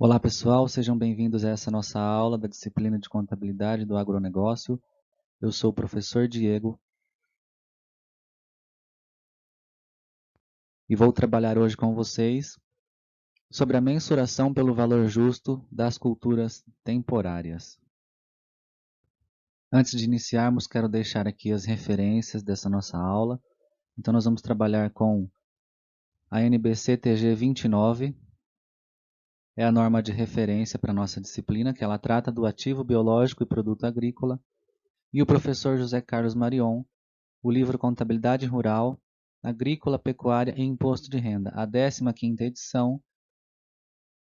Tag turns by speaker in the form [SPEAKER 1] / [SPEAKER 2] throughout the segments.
[SPEAKER 1] Olá pessoal, sejam bem-vindos a essa nossa aula da disciplina de contabilidade do agronegócio. Eu sou o professor Diego e vou trabalhar hoje com vocês sobre a mensuração pelo valor justo das culturas temporárias. Antes de iniciarmos, quero deixar aqui as referências dessa nossa aula. Então nós vamos trabalhar com a NBC-TG 29, é a norma de referência para a nossa disciplina, que ela trata do ativo biológico e produto agrícola, e o professor José Carlos Marion, o livro Contabilidade Rural, Agrícola, Pecuária e Imposto de Renda, a 15ª edição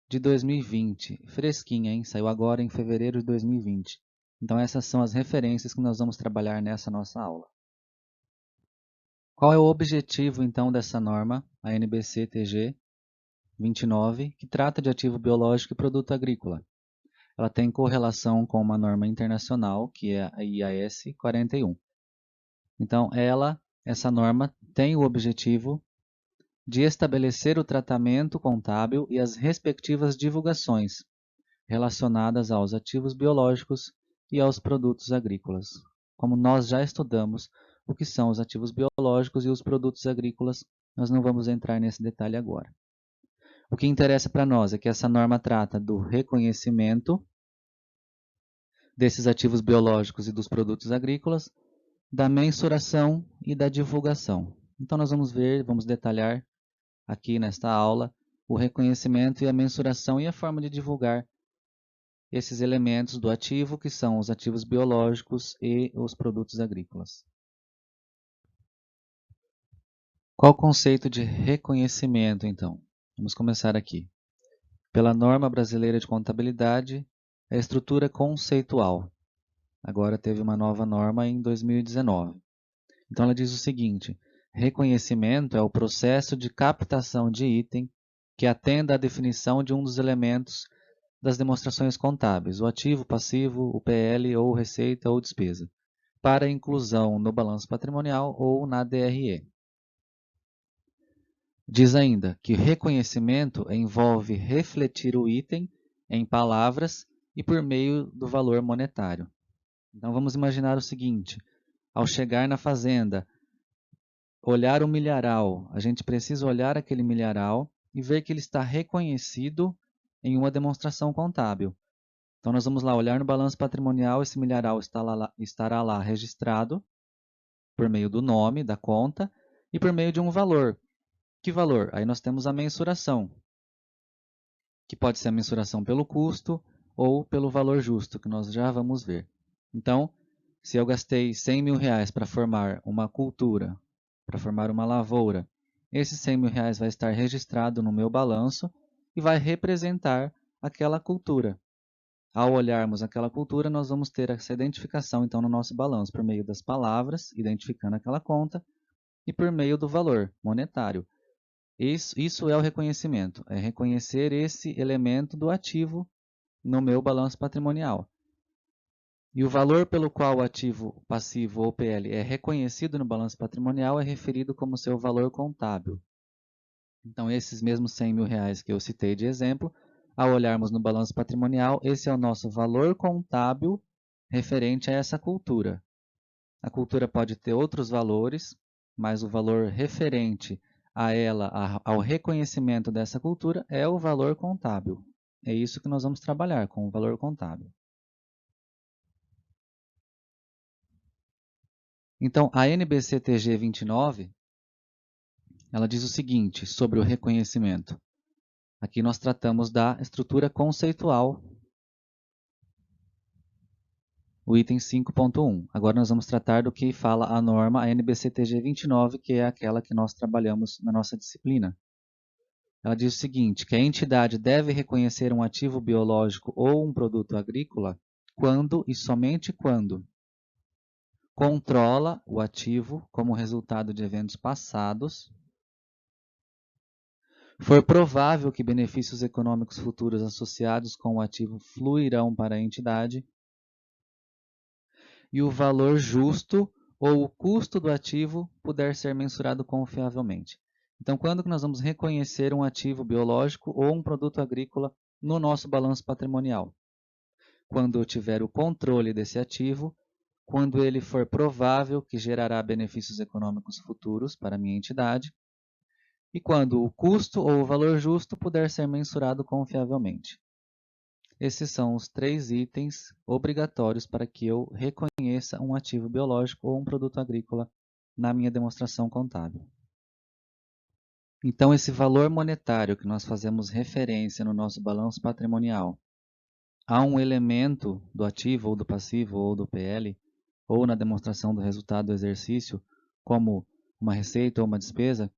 [SPEAKER 1] de 2020. Fresquinha, hein? Saiu agora em fevereiro de 2020. Então essas são as referências que nós vamos trabalhar nessa nossa aula. Qual é o objetivo, então, dessa norma, a NBC-TG 29, que trata de ativo biológico e produto agrícola? Ela tem correlação com uma norma internacional, que é a IAS 41. Então, essa norma tem o objetivo de estabelecer o tratamento contábil e as respectivas divulgações relacionadas aos ativos biológicos e aos produtos agrícolas. Como nós já estudamos o que são os ativos biológicos e os produtos agrícolas, nós não vamos entrar nesse detalhe agora. O que interessa para nós é que essa norma trata do reconhecimento desses ativos biológicos e dos produtos agrícolas, da mensuração e da divulgação. Então nós vamos detalhar aqui nesta aula o reconhecimento e a mensuração e a forma de divulgar esses elementos do ativo, que são os ativos biológicos e os produtos agrícolas. Qual o conceito de reconhecimento, então? Vamos começar aqui. Pela norma brasileira de contabilidade, é a estrutura conceitual. Agora teve uma nova norma em 2019. Então ela diz o seguinte: reconhecimento é o processo de captação de item que atenda à definição de um dos elementos das demonstrações contábeis, o ativo, passivo, o PL ou receita ou despesa, para inclusão no balanço patrimonial ou na DRE. Diz ainda que reconhecimento envolve refletir o item em palavras e por meio do valor monetário. Então vamos imaginar o seguinte: ao chegar na fazenda, olhar o milharal, a gente precisa olhar aquele milharal e ver que ele está reconhecido em uma demonstração contábil. Então nós vamos lá olhar no balanço patrimonial, esse milharal estará lá registrado por meio do nome da conta e por meio de um valor. Que valor? Aí nós temos a mensuração, que pode ser a mensuração pelo custo ou pelo valor justo, que nós já vamos ver. Então, se eu gastei R$100.000 para formar uma cultura, para formar uma lavoura, esses R$100.000 vai estar registrado no meu balanço e vai representar aquela cultura. Ao olharmos aquela cultura, nós vamos ter essa identificação então no nosso balanço, por meio das palavras, identificando aquela conta, e por meio do valor monetário. Isso é o reconhecimento, é reconhecer esse elemento do ativo no meu balanço patrimonial. E o valor pelo qual o ativo passivo ou PL é reconhecido no balanço patrimonial é referido como seu valor contábil. Então, esses mesmos R$100.000 que eu citei de exemplo, ao olharmos no balanço patrimonial, esse é o nosso valor contábil referente a essa cultura. A cultura pode ter outros valores, mas o valor referente a ela, ao reconhecimento dessa cultura, é o valor contábil. É isso que nós vamos trabalhar com o valor contábil. Então, a NBC-TG 29, ela diz o seguinte sobre o reconhecimento. Aqui nós tratamos da estrutura conceitual, o item 5.1. Agora nós vamos tratar do que fala a norma, a NBC-TG 29, que é aquela que nós trabalhamos na nossa disciplina. Ela diz o seguinte, que a entidade deve reconhecer um ativo biológico ou um produto agrícola quando e somente quando controla o ativo como resultado de eventos passados, for provável que benefícios econômicos futuros associados com o ativo fluirão para a entidade e o valor justo ou o custo do ativo puder ser mensurado confiavelmente. Então, quando que nós vamos reconhecer um ativo biológico ou um produto agrícola no nosso balanço patrimonial? Quando eu tiver o controle desse ativo, quando ele for provável que gerará benefícios econômicos futuros para a minha entidade, e quando o custo ou o valor justo puder ser mensurado confiavelmente. Esses são os 3 itens obrigatórios para que eu reconheça um ativo biológico ou um produto agrícola na minha demonstração contábil. Então, esse valor monetário que nós fazemos referência no nosso balanço patrimonial a um elemento do ativo ou do passivo ou do PL, ou na demonstração do resultado do exercício, como uma receita ou uma despesa,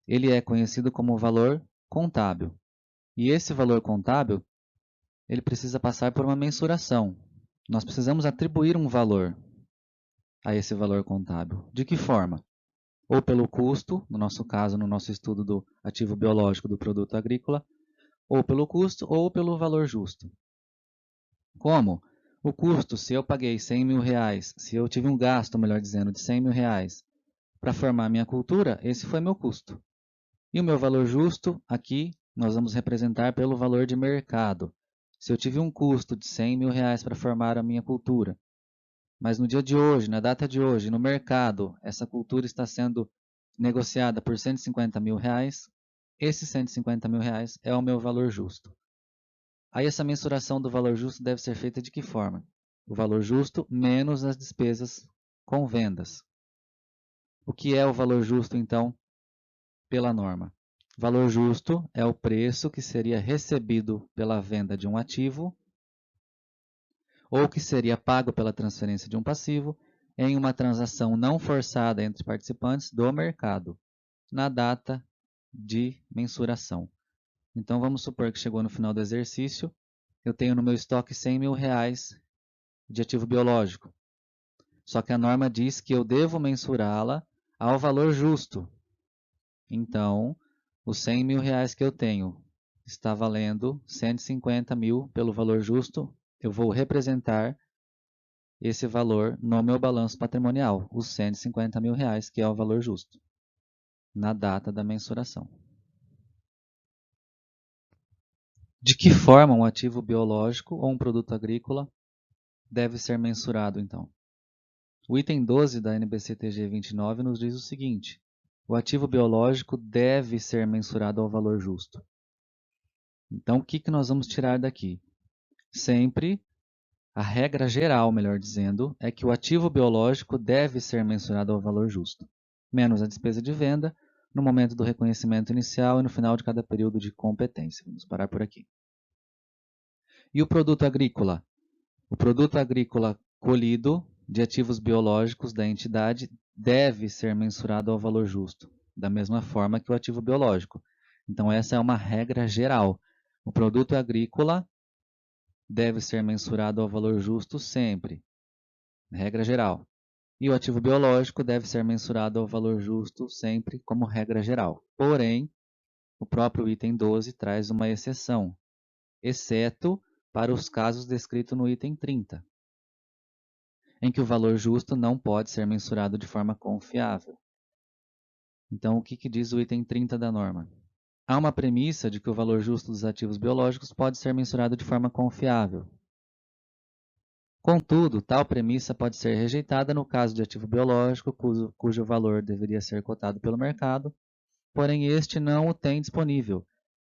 [SPEAKER 1] ele é conhecido como valor contábil. E esse valor contábil, ele precisa passar por uma mensuração. Nós precisamos atribuir um valor a esse valor contábil. De que forma? Ou pelo custo, no nosso caso, no nosso estudo do ativo biológico do produto agrícola, ou pelo custo ou pelo valor justo. Como? O custo, se eu paguei 100 mil reais, se eu tive um gasto, melhor dizendo, de 100 mil reais para formar minha cultura, esse foi meu custo. E o meu valor justo, aqui, nós vamos representar pelo valor de mercado. Se eu tive um custo de 100 mil reais para formar a minha cultura, mas no dia de hoje, na data de hoje, no mercado, essa cultura está sendo negociada por 150 mil reais, esses 150 mil reais é o meu valor justo. Aí essa mensuração do valor justo deve ser feita de que forma? O valor justo menos as despesas com vendas. O que é o valor justo, então, pela norma? Valor justo é o preço que seria recebido pela venda de um ativo ou que seria pago pela transferência de um passivo em uma transação não forçada entre participantes do mercado, na data de mensuração. Então, vamos supor que chegou no final do exercício, eu tenho no meu estoque 100 mil reais de ativo biológico. Só que a norma diz que eu devo mensurá-la ao valor justo. Então, os 100 mil reais que eu tenho está valendo 150 mil pelo valor justo. Eu vou representar esse valor no meu balanço patrimonial, os 150 mil reais, que é o valor justo, na data da mensuração. De que forma um ativo biológico ou um produto agrícola deve ser mensurado, então? O item 12 da NBCTG 29 nos diz o seguinte: o ativo biológico deve ser mensurado ao valor justo. Então, o que nós vamos tirar daqui? Sempre, a regra geral, melhor dizendo, é que o ativo biológico deve ser mensurado ao valor justo, menos a despesa de venda, no momento do reconhecimento inicial e no final de cada período de competência. Vamos parar por aqui. E o produto agrícola? O produto agrícola colhido de ativos biológicos da entidade deve ser mensurado ao valor justo, da mesma forma que o ativo biológico. Então, essa é uma regra geral. O produto agrícola deve ser mensurado ao valor justo sempre, regra geral. E o ativo biológico deve ser mensurado ao valor justo sempre, como regra geral. Porém, o próprio item 12 traz uma exceção, exceto para os casos descritos no item 30. Em que o valor justo não pode ser mensurado de forma confiável. Então, o que diz o item 30 da norma? Há uma premissa de que o valor justo dos ativos biológicos pode ser mensurado de forma confiável. Contudo, tal premissa pode ser rejeitada no caso de ativo biológico cujo valor deveria ser cotado pelo mercado, porém este não o tem disponível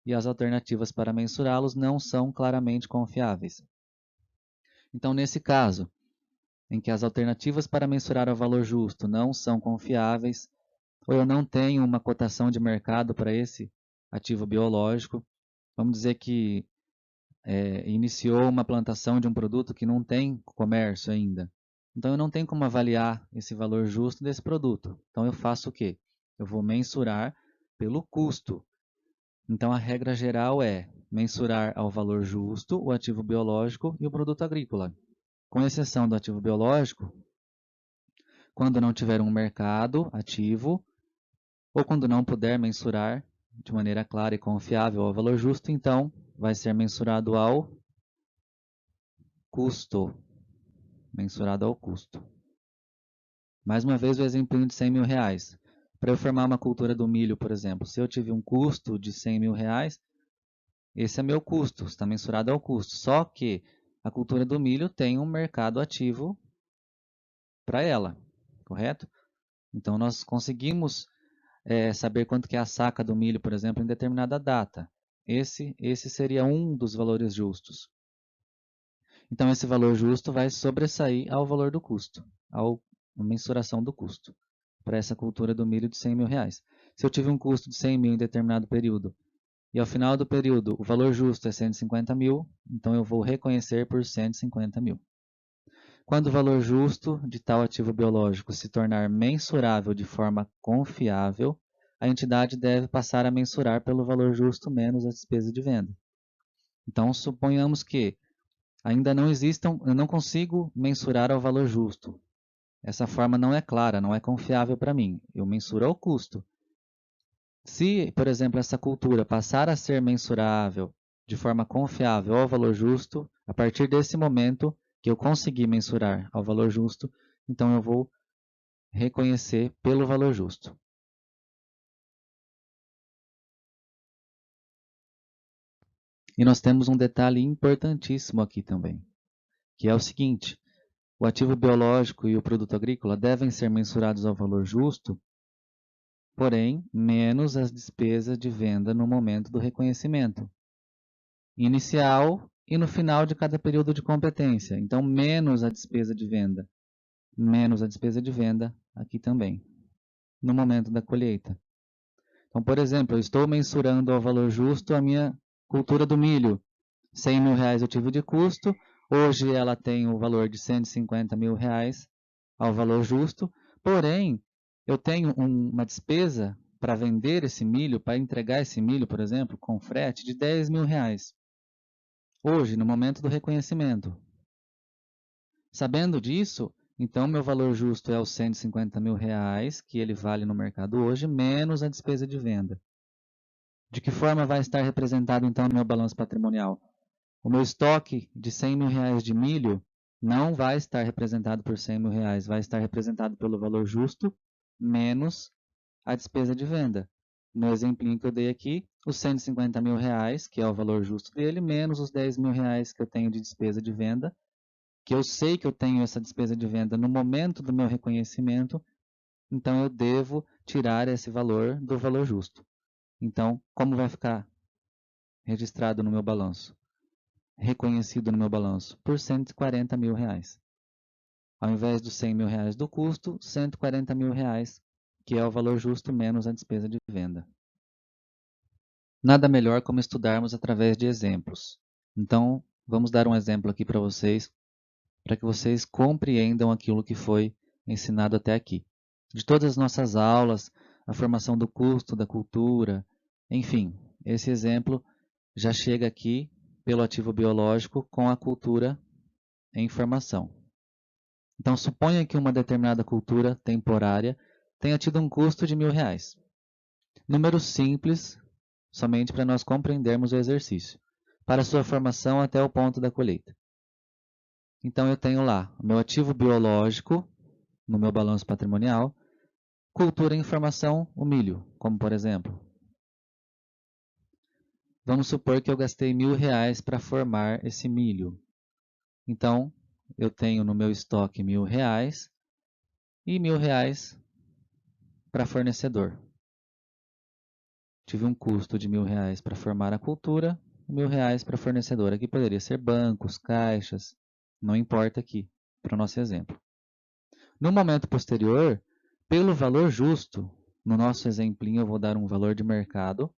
[SPEAKER 1] e as alternativas para mensurá-los não são claramente confiáveis. Então, nesse caso, em que as alternativas para mensurar o valor justo não são confiáveis, ou eu não tenho uma cotação de mercado para esse ativo biológico, vamos dizer que iniciou uma plantação de um produto que não tem comércio ainda. Então, eu não tenho como avaliar esse valor justo desse produto. Então, eu faço o quê? Eu vou mensurar pelo custo. Então, a regra geral é mensurar ao valor justo o ativo biológico e o produto agrícola. Com exceção do ativo biológico, quando não tiver um mercado ativo, ou quando não puder mensurar de maneira clara e confiável ao valor justo, então vai ser mensurado ao custo. Mensurado ao custo. Mais uma vez o exemplo de 100 mil reais. para eu formar uma cultura do milho, por exemplo, se eu tive um custo de 100 mil reais, esse é meu custo, está mensurado ao custo. Só que a cultura do milho tem um mercado ativo para ela, correto? Então, nós conseguimos saber quanto que é a saca do milho, por exemplo, em determinada data. Esse seria um dos valores justos. Então, esse valor justo vai sobressair ao valor do custo, à mensuração do custo, para essa cultura do milho de 100 mil reais. Se eu tive um custo de 100 mil em determinado período, e ao final do período o valor justo é 150 mil, então eu vou reconhecer por 150 mil. Quando o valor justo de tal ativo biológico se tornar mensurável de forma confiável, a entidade deve passar a mensurar pelo valor justo menos a despesa de venda. Então, suponhamos que ainda não existam, eu não consigo mensurar ao valor justo. Essa forma não é clara, não é confiável para mim. Eu mensuro ao custo. Se, por exemplo, essa cultura passar a ser mensurável de forma confiável ao valor justo, a partir desse momento que eu consegui mensurar ao valor justo, então eu vou reconhecer pelo valor justo. E nós temos um detalhe importantíssimo aqui também, que é o seguinte: o ativo biológico e o produto agrícola devem ser mensurados ao valor justo, porém, menos as despesas de venda no momento do reconhecimento inicial e no final de cada período de competência. Então, menos a despesa de venda, menos a despesa de venda aqui também, no momento da colheita. Então, por exemplo, eu estou mensurando ao valor justo a minha cultura do milho. 100 mil reais eu tive de custo, hoje ela tem o valor de 150 mil reais ao valor justo, porém, eu tenho uma despesa para vender esse milho, para entregar esse milho, por exemplo, com frete de 10 mil reais. Hoje, no momento do reconhecimento. Sabendo disso, então meu valor justo é os 150 mil reais, que ele vale no mercado hoje, menos a despesa de venda. De que forma vai estar representado então no meu balanço patrimonial? O meu estoque de 100 mil reais de milho não vai estar representado por 100 mil reais, vai estar representado pelo valor justo menos a despesa de venda. No exemplinho que eu dei aqui, os 150 mil reais, que é o valor justo dele, menos os 10 mil reais que eu tenho de despesa de venda, que eu sei que eu tenho essa despesa de venda no momento do meu reconhecimento, então eu devo tirar esse valor do valor justo. Então, como vai ficar registrado no meu balanço? Reconhecido no meu balanço por 140 mil reais. Ao invés dos 100 mil reais do custo, 140 mil reais, que é o valor justo menos a despesa de venda. Nada melhor como estudarmos através de exemplos. Então, vamos dar um exemplo aqui para vocês que vocês compreendam aquilo que foi ensinado até aqui. De todas as nossas aulas, a formação do custo, da cultura, enfim, esse exemplo já chega aqui pelo ativo biológico com a cultura em formação. Então, suponha que uma determinada cultura temporária tenha tido um custo de R$ 1.000. Número simples, somente para nós compreendermos o exercício, para sua formação até o ponto da colheita. Então, eu tenho lá o meu ativo biológico, no meu balanço patrimonial, cultura em formação, o milho, como por exemplo. Vamos supor que eu gastei R$ 1.000 para formar esse milho. Então, eu tenho no meu estoque R$ 1.000 e R$ 1.000 para fornecedor. Tive um custo de R$ 1.000 para formar a cultura, R$ 1.000 para fornecedor. Aqui poderia ser bancos, caixas, não importa aqui, para o nosso exemplo. No momento posterior, pelo valor justo, no nosso exemplinho eu vou dar um valor de mercado,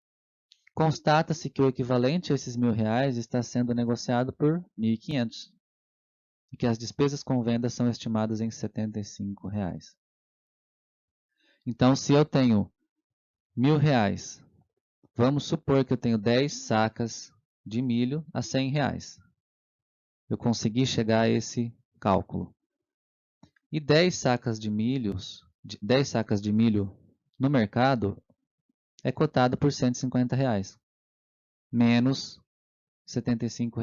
[SPEAKER 1] constata-se que o equivalente a esses R$ 1.000 está sendo negociado por R$ 1.500 e que as despesas com venda são estimadas em R$ 75. Então, se eu tenho R$ 1.000, vamos supor que eu tenho 10 sacas de milho a R$ 100. Eu consegui chegar a esse cálculo. E 10 sacas de milho no mercado é cotado por R$ 150, menos R$ 75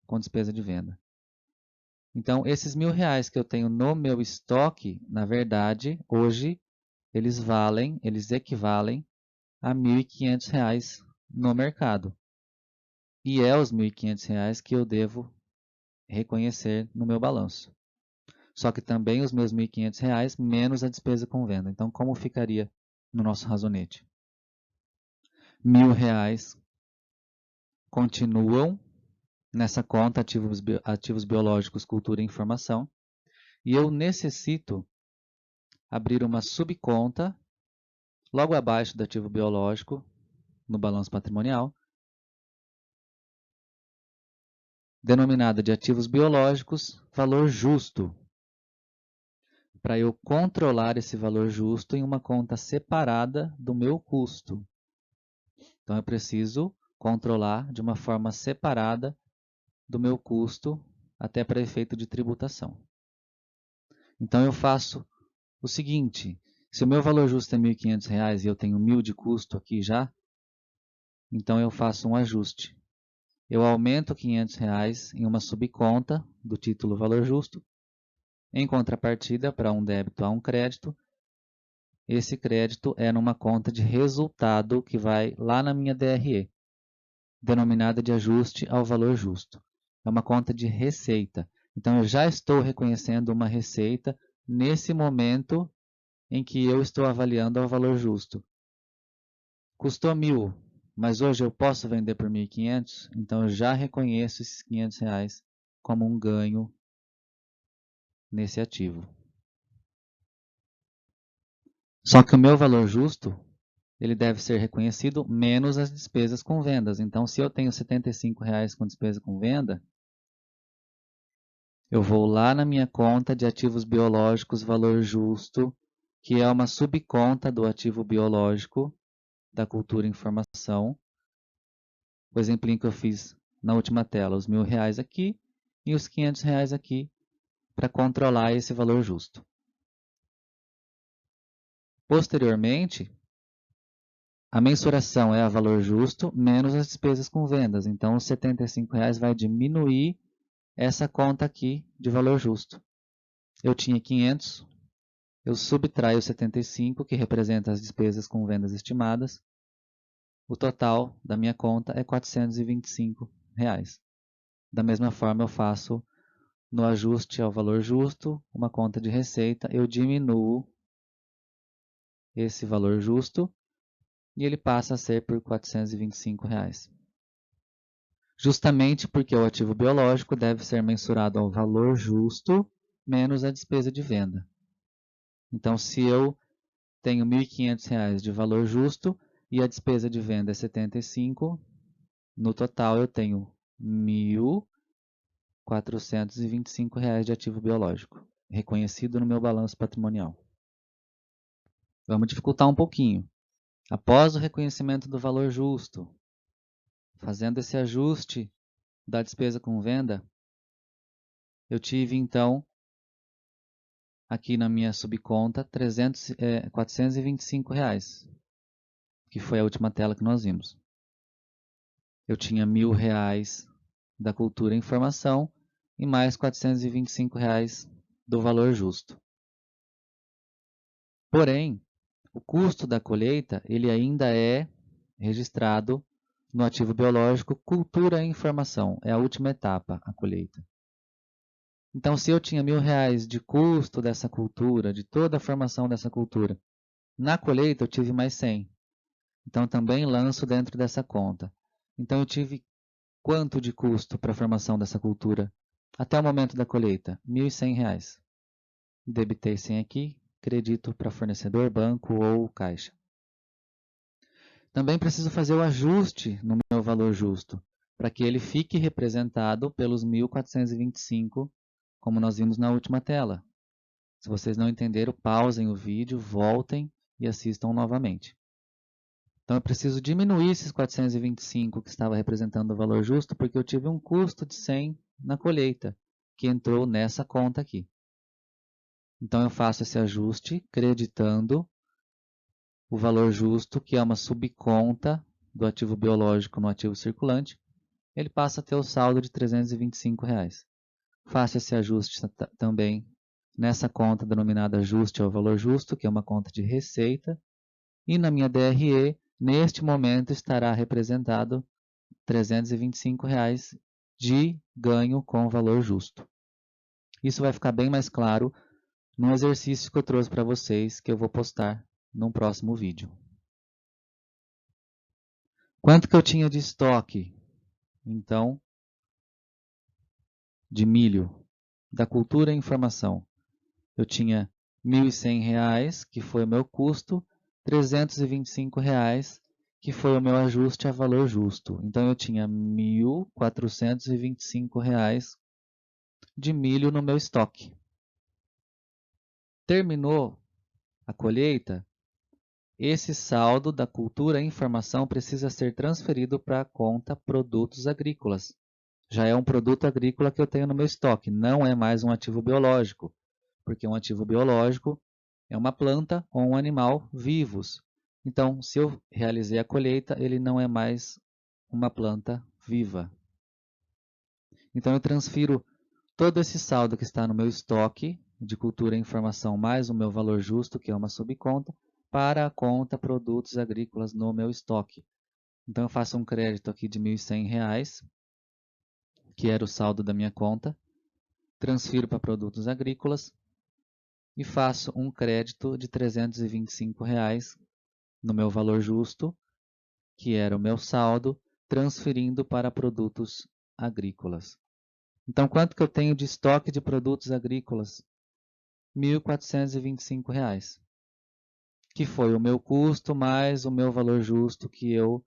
[SPEAKER 1] com despesa de venda. Então, esses R$ 1.000 que eu tenho no meu estoque, na verdade, hoje, eles equivalem a R$ 1.500 no mercado. E é os R$ 1.500 que eu devo reconhecer no meu balanço. Só que também os meus R$ 1.500 menos a despesa com venda. Então, como ficaria no nosso razonete? R$ 1.000 continuam nessa conta ativos biológicos, cultura e informação. E eu necessito abrir uma subconta logo abaixo do ativo biológico no balanço patrimonial, denominada de ativos biológicos, valor justo, para eu controlar esse valor justo em uma conta separada do meu custo. Então, eu preciso controlar de uma forma separada do meu custo, até para efeito de tributação. Então, eu faço o seguinte: se o meu valor justo é R$ 1.500 e eu tenho 1.000 de custo aqui já, então eu faço um ajuste. Eu aumento R$ 500 em uma subconta do título valor justo, em contrapartida, para um débito a um crédito, esse crédito é numa conta de resultado que vai lá na minha DRE, denominada de ajuste ao valor justo. É uma conta de receita. Então, eu já estou reconhecendo uma receita nesse momento em que eu estou avaliando ao valor justo. Custou 1.000, mas hoje eu posso vender por 1.500, então eu já reconheço esses R$ 500 como um ganho nesse ativo. Só que o meu valor justo, ele deve ser reconhecido menos as despesas com vendas. Então, se eu tenho R$ 75 com despesa com venda, eu vou lá na minha conta de ativos biológicos valor justo, que é uma subconta do ativo biológico da cultura e informação. O exemplinho que eu fiz na última tela, os R$ 1.000 aqui e os R$ 500 aqui, para controlar esse valor justo. Posteriormente, a mensuração é a valor justo menos as despesas com vendas. Então, os R$ 75 vai diminuir essa conta aqui de valor justo. Eu tinha 500, eu subtraio 75, que representa as despesas com vendas estimadas. O total da minha conta é R$ 425. Da mesma forma, eu faço no ajuste ao valor justo, uma conta de receita, eu diminuo esse valor justo e ele passa a ser por R$ 425. Justamente porque o ativo biológico deve ser mensurado ao valor justo menos a despesa de venda. Então, se eu tenho R$ 1.500 de valor justo e a despesa de venda é 75, no total eu tenho R$ 1.425 de ativo biológico, reconhecido no meu balanço patrimonial. Vamos dificultar um pouquinho. Após o reconhecimento do valor justo, fazendo esse ajuste da despesa com venda, eu tive então, aqui na minha subconta, R$ 425, que foi a última tela que nós vimos. Eu tinha R$ 1.000 da cultura e informação e mais R$ 425 do valor justo. Porém, o custo da colheita ele ainda é registrado no ativo biológico cultura e informação. É a última etapa, a colheita. Então, se eu tinha R$ 1.000 de custo dessa cultura, de toda a formação dessa cultura, na colheita eu tive mais 100. Então, também lanço dentro dessa conta. Então, eu tive quanto de custo para a formação dessa cultura até o momento da colheita? R$ 1.100. Debitei 100 aqui, credito para fornecedor, banco ou caixa. Também preciso fazer o ajuste no meu valor justo, para que ele fique representado pelos 1.425, como nós vimos na última tela. Se vocês não entenderam, pausem o vídeo, voltem e assistam novamente. Então, eu preciso diminuir esses 425 que estava representando o valor justo, porque eu tive um custo de 100 na colheita, que entrou nessa conta aqui. Então, eu faço esse ajuste, creditando o valor justo, que é uma subconta do ativo biológico no ativo circulante, ele passa a ter o saldo de R$ 325. Faço esse ajuste também nessa conta denominada ajuste ao valor justo, que é uma conta de receita, e na minha DRE, neste momento, estará representado R$ 325 de ganho com valor justo. Isso vai ficar bem mais claro no exercício que eu trouxe para vocês, que eu vou postar num próximo vídeo. Quanto que eu tinha de estoque, então, de milho, da cultura e informação? Eu tinha R$ 1.100, que foi o meu custo, R$ 325, que foi o meu ajuste a valor justo. Então, eu tinha R$ 1.425 de milho no meu estoque. Terminou a colheita, esse saldo da cultura e informação precisa ser transferido para a conta produtos agrícolas. Já é um produto agrícola que eu tenho no meu estoque, não é mais um ativo biológico, porque um ativo biológico é uma planta ou um animal vivos. Então, se eu realizei a colheita, ele não é mais uma planta viva. Então, eu transfiro todo esse saldo que está no meu estoque de cultura e informação mais o meu valor justo, que é uma subconta, para a conta produtos agrícolas no meu estoque. Então, eu faço um crédito aqui de R$ 1.100, que era o saldo da minha conta, transfiro para produtos agrícolas e faço um crédito de R$ 325 no meu valor justo, que era o meu saldo, transferindo para produtos agrícolas. Então, quanto que eu tenho de estoque de produtos agrícolas? R$ 1.425, que foi o meu custo mais o meu valor justo que eu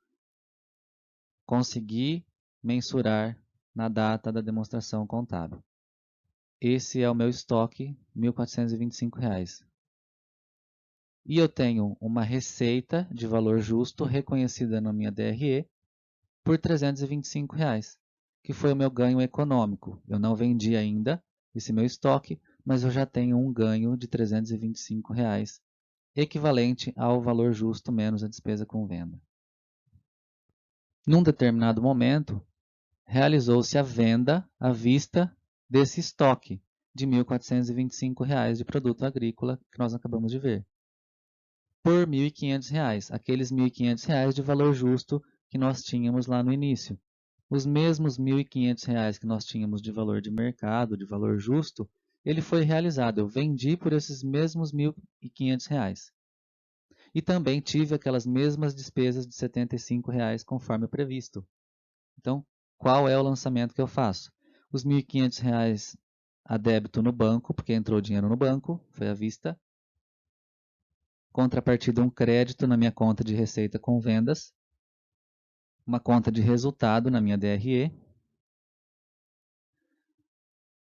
[SPEAKER 1] consegui mensurar na data da demonstração contábil. Esse é o meu estoque, R$ 1.425. E eu tenho uma receita de valor justo reconhecida na minha DRE por R$ 325, que foi o meu ganho econômico. Eu não vendi ainda esse meu estoque, mas eu já tenho um ganho de R$ 325, equivalente ao valor justo menos a despesa com venda. Num determinado momento, realizou-se a venda à vista desse estoque de R$ 1.425 de produto agrícola que nós acabamos de ver, por R$ 1.500, aqueles R$ 1.500 de valor justo que nós tínhamos lá no início. Os mesmos R$ 1.500 que nós tínhamos de valor de mercado, de valor justo, ele foi realizado. Eu vendi por esses mesmos R$ 1.500. E também tive aquelas mesmas despesas de R$ 75 conforme previsto. Então, qual é o lançamento que eu faço? Os R$ 1.500 a débito no banco, porque entrou dinheiro no banco, foi à vista. Contrapartida, um crédito na minha conta de receita com vendas. Uma conta de resultado na minha DRE.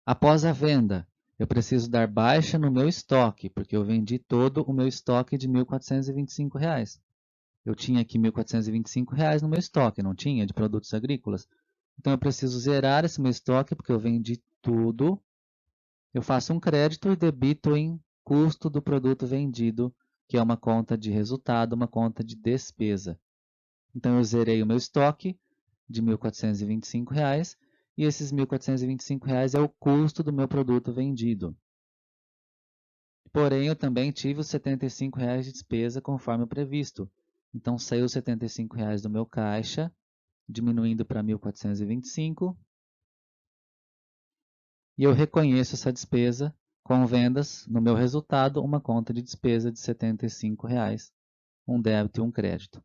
[SPEAKER 1] Após a venda, eu preciso dar baixa no meu estoque, porque eu vendi todo o meu estoque de R$ 1.425. Eu tinha aqui R$ 1.425 no meu estoque, não tinha, de produtos agrícolas. Então, eu preciso zerar esse meu estoque, porque eu vendi tudo. Eu faço um crédito e debito em custo do produto vendido, que é uma conta de resultado, uma conta de despesa. Então, eu zerei o meu estoque de R$ 1.425 e esses R$ 1.425 é o custo do meu produto vendido. Porém, eu também tive os R$ 75 de despesa conforme o previsto. Então, saiu os R$ 75 do meu caixa, diminuindo para 1.425. E eu reconheço essa despesa com vendas no meu resultado, uma conta de despesa de R$ 75, um débito e um crédito.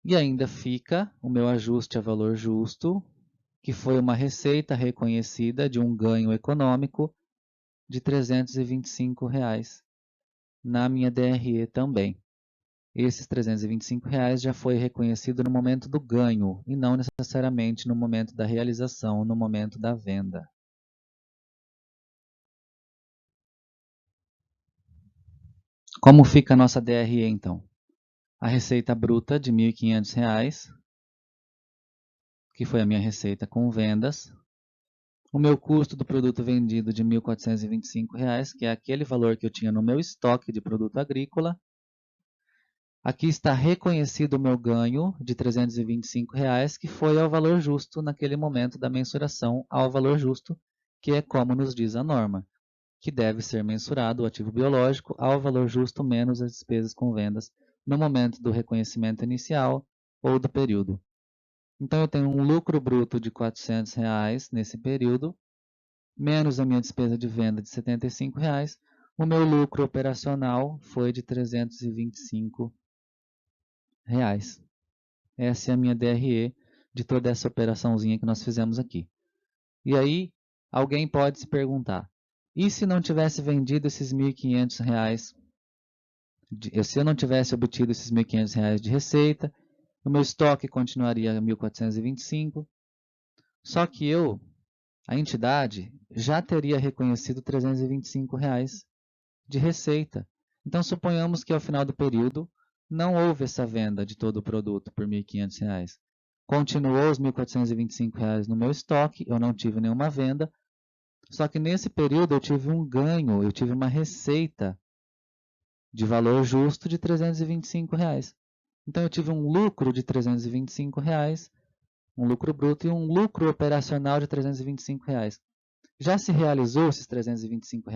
[SPEAKER 1] E ainda fica o meu ajuste a valor justo, que foi uma receita reconhecida de um ganho econômico de R$ 325 na minha DRE também. Esses R$ 325 já foi reconhecido no momento do ganho e não necessariamente no momento da realização, no momento da venda. Como fica a nossa DRE então? A receita bruta de R$ 1.500, que foi a minha receita com vendas. O meu custo do produto vendido de R$ 1.425, que é aquele valor que eu tinha no meu estoque de produto agrícola. Aqui está reconhecido o meu ganho de R$ 325, que foi ao valor justo naquele momento da mensuração ao valor justo, que é como nos diz a norma. que deve ser mensurado o ativo biológico ao valor justo menos as despesas com vendas no momento do reconhecimento inicial ou do período. Então, eu tenho um lucro bruto de R$ 400 nesse período, menos a minha despesa de venda de R$ 75, o meu lucro operacional foi de R$ 325. Essa é a minha DRE de toda essa operaçãozinha que nós fizemos aqui. E aí, alguém pode se perguntar, e se não tivesse vendido esses R$ 1.500, se eu não tivesse obtido esses R$ 1.500 de receita, o meu estoque continuaria 1.425, só que a entidade, já teria reconhecido R$ 325 de receita. Então, suponhamos que ao final do período não houve essa venda de todo o produto por R$ 1.500. Continuou os R$ 1.425 no meu estoque, eu não tive nenhuma venda, só que nesse período eu tive um ganho, eu tive uma receita de valor justo de R$ 325. Então, eu tive um lucro de R$ 325, um lucro bruto e um lucro operacional de R$ 325. Já se realizou esses R$ 325?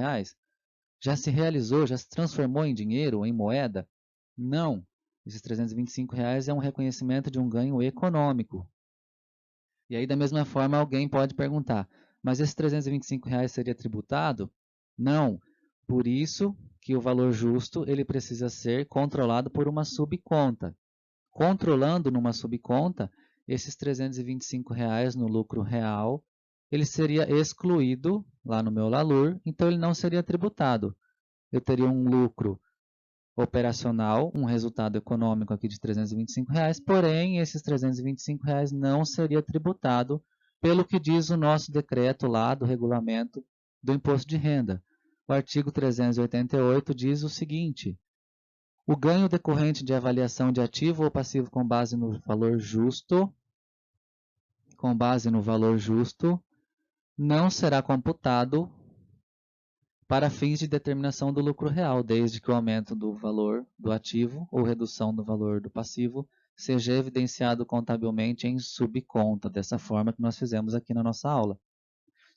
[SPEAKER 1] Já se realizou, já se transformou em dinheiro, em moeda? Não. Esses R$ 325 é um reconhecimento de um ganho econômico. E aí, da mesma forma, alguém pode perguntar, mas esse R$ 325 seria tributado? Não. Por isso que o valor justo ele precisa ser controlado por uma subconta. Controlando numa subconta, esses R$ 325 no lucro real, ele seria excluído lá no meu LALUR, então ele não seria tributado. Eu teria um lucro operacional, um resultado econômico aqui de R$ 325, porém esses R$ 325 não seria tributado pelo que diz o nosso decreto lá do regulamento do imposto de renda. O artigo 388 diz o seguinte: o ganho decorrente de avaliação de ativo ou passivo com base no valor justo, não será computado para fins de determinação do lucro real, desde que o aumento do valor do ativo ou redução do valor do passivo seja evidenciado contabilmente em subconta, dessa forma que nós fizemos aqui na nossa aula.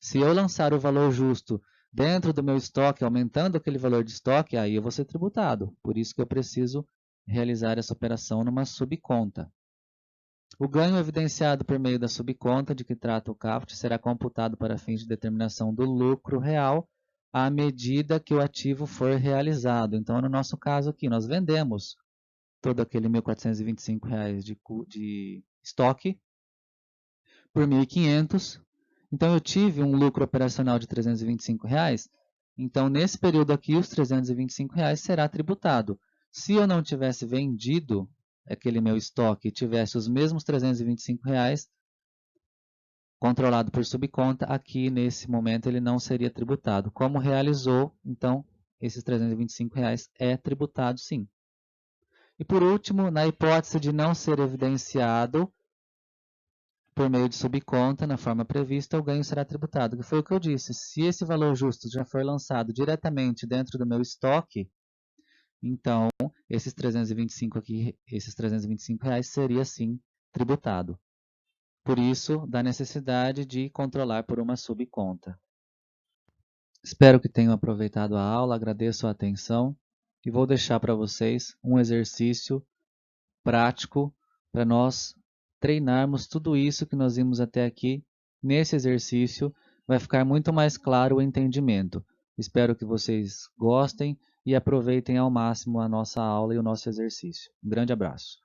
[SPEAKER 1] Se eu lançar o valor justo dentro do meu estoque, aumentando aquele valor de estoque, aí eu vou ser tributado. Por isso que eu preciso realizar essa operação numa subconta. O ganho evidenciado por meio da subconta de que trata o CAPT será computado para fins de determinação do lucro real à medida que o ativo for realizado. Então, no nosso caso aqui, nós vendemos todo aquele R$ 1.425 de estoque por R$ 1.500. Então, eu tive um lucro operacional de R$ 325. Então, nesse período aqui, os R$ 325 será tributado. Se eu não tivesse vendido aquele meu estoque e tivesse os mesmos R$ 325 controlado por subconta, aqui nesse momento ele não seria tributado. Como realizou, então, esses R$ 325 é tributado sim. E por último, na hipótese de não ser evidenciado por meio de subconta, na forma prevista, o ganho será tributado. Que foi o que eu disse, se esse valor justo já for lançado diretamente dentro do meu estoque, então esses 325 aqui, esses R$ 325 seria sim tributado. Por isso, da necessidade de controlar por uma subconta. Espero que tenham aproveitado a aula, agradeço a atenção e vou deixar para vocês um exercício prático para nós treinarmos tudo isso que nós vimos até aqui. Nesse exercício vai ficar muito mais claro o entendimento. Espero que vocês gostem e aproveitem ao máximo a nossa aula e o nosso exercício. Um grande abraço.